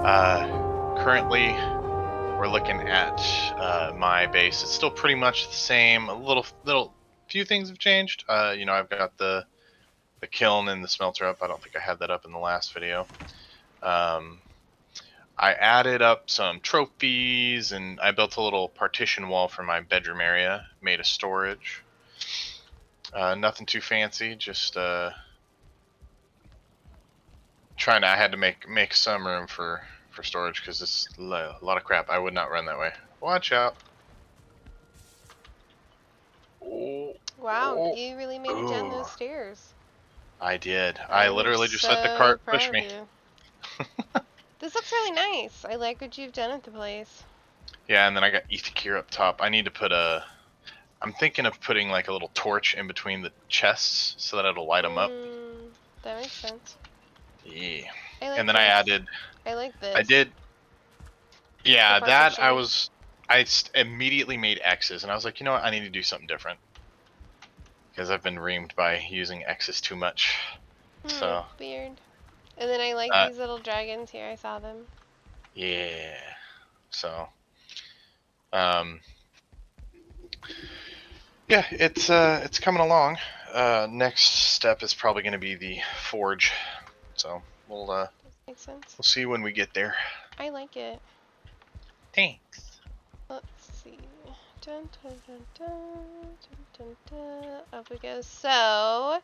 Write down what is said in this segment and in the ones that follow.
Currently, we're looking at my base. It's still pretty much the same. A little few things have changed. I've got the kiln and the smelter up. I don't think I had that up in the last video. I added up some trophies, and I built a little partition wall for my bedroom area. Made a storage. Nothing too fancy. Just trying to. I had to make some room for storage because it's a lot of crap. I would not run that way. Watch out. Oh, Wow, oh, you really made it down oh. those stairs. I did. I I am literally just let the so cart push proud of me. you. This looks really nice. I like what you've done at the place. Yeah, and then I got ether gear up top. I need to put a. I'm thinking of putting like a little torch in between the chests so that it'll light them up. That makes sense. Yeah. I like And then I this. added. I like I this. did. The Yeah, that I partition. was. I immediately made X's, and I was like, you know what? I need to do something different because I've been reamed by using X's too much. So. Weird. And then I like Uh, these little dragons here. I saw them. yeah. So. Um. Yeah, it's coming along. Next step is probably going to be the forge. So Does make sense? we'll see when we get there. I like it. Thanks. Let's see. Dun, dun, dun, dun, dun, dun, dun. Up we go. So,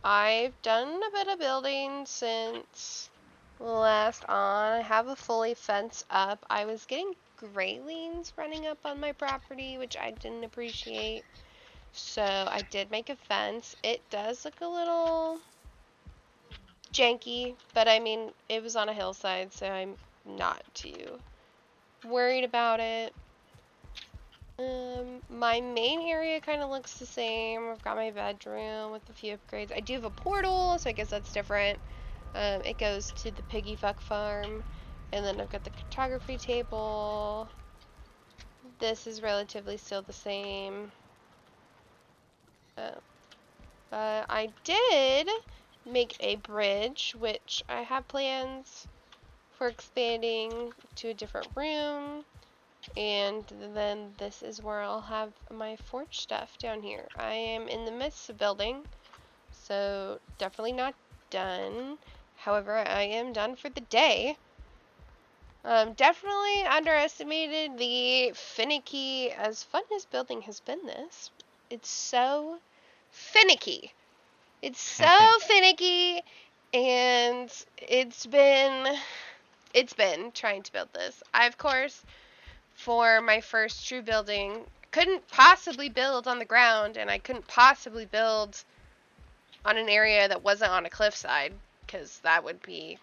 I've done a bit of building since last on. I have a fully fence up. I was getting greylings running up on my property, which I didn't appreciate. So I did make a fence. It does look a little janky, but I mean, it was on a hillside, so I'm not too worried about it. My main area kind of looks the same. I've got my bedroom with a few upgrades. I do have a portal, so I guess that's different. It goes to the piggy fuck farm, and then I've got the cartography table. This is relatively still the same. But I did make a bridge, which I have plans for expanding to a different room. And then this is where I'll have my forge stuff down here. I am in the midst of building, so definitely not done. However, I am done for the day. Definitely underestimated the finicky, as fun as building has been this. It's so finicky. It's so finicky, and it's been trying to build this. I, of course, for my first true building, couldn't possibly build on the ground, and I couldn't possibly build on an area that wasn't on a cliffside, because that wouldn't be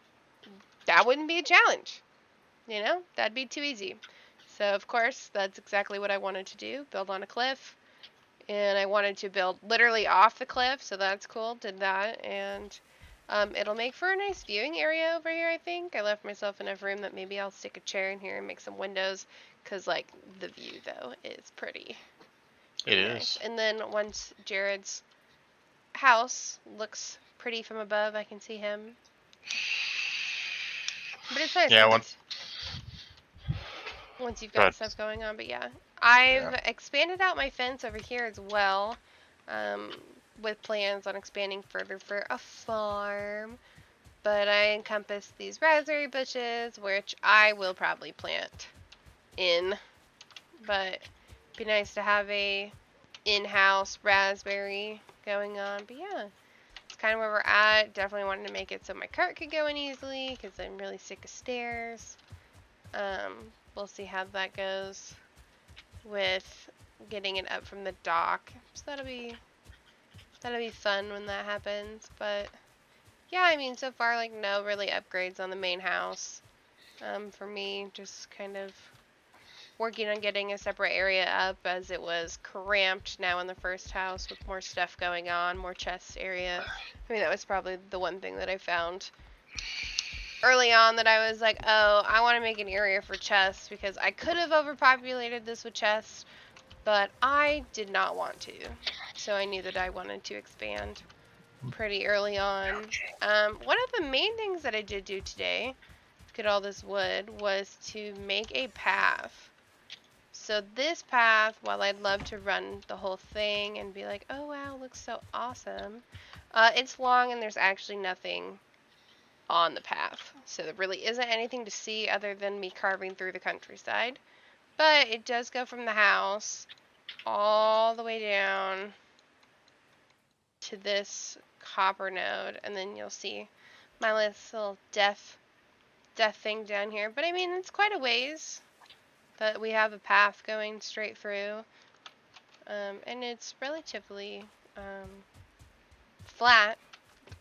a challenge. You know, that'd be too easy. So of course, that's exactly what I wanted to do: build on a cliff. And I wanted to build literally off the cliff, so that's cool. Did that, and it'll make for a nice viewing area over here, I think. I left myself enough room that maybe I'll stick a chair in here and make some windows, because, like, the view, though, is pretty nice. And then once Jared's house looks pretty from above, I can see him. But it's nice. Yeah, once you've got stuff going on. But yeah, I've expanded out my fence over here as well, with plans on expanding further for a farm. But I encompassed these raspberry bushes, which I will probably plant in. But it'd be nice to have a in-house raspberry going on. But yeah, it's kind of where we're at. Definitely wanted to make it so my cart could go in easily, because I'm really sick of stairs. We'll see how that goes with getting it up from the dock. So that'll be fun when that happens. But yeah, I mean, so far, like, no really upgrades on the main house. For me, just kind of working on getting a separate area up, as it was cramped now in the first house with more stuff going on, more chest area. I mean, that was probably the one thing that I found early on, that I was like, oh, I want to make an area for chests, because I could have overpopulated this with chests, but I did not want to. So I knew that I wanted to expand pretty early on. One of the main things that I did do today, get all this wood was to make a path. So this path, while I'd love to run the whole thing and be like, oh wow, looks so awesome, it's long and there's actually nothing on the path. So there really isn't anything to see other than me carving through the countryside. But it does go from the house all the way down to this copper node, and then you'll see my little death thing down here. But I mean, it's quite a ways, but we have a path going straight through, and it's relatively flat.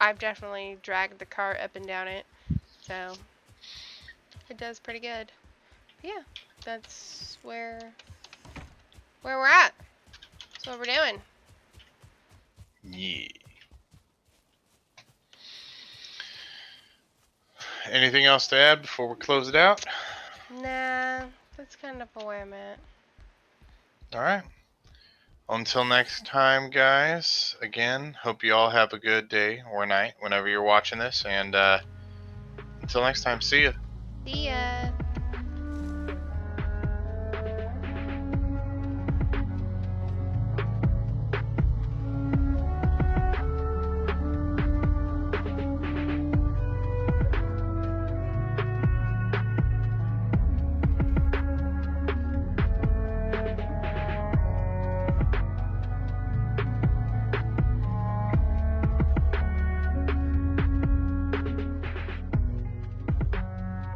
I've definitely dragged the cart up and down it, so it does pretty good. But yeah, that's where we're at. That's what we're doing. Yeah. Anything else to add before we close it out? Nah, that's kind of where I'm at. All right. Until next time, guys. Again, hope you all have a good day or night whenever you're watching this. And until next time, see ya. See ya.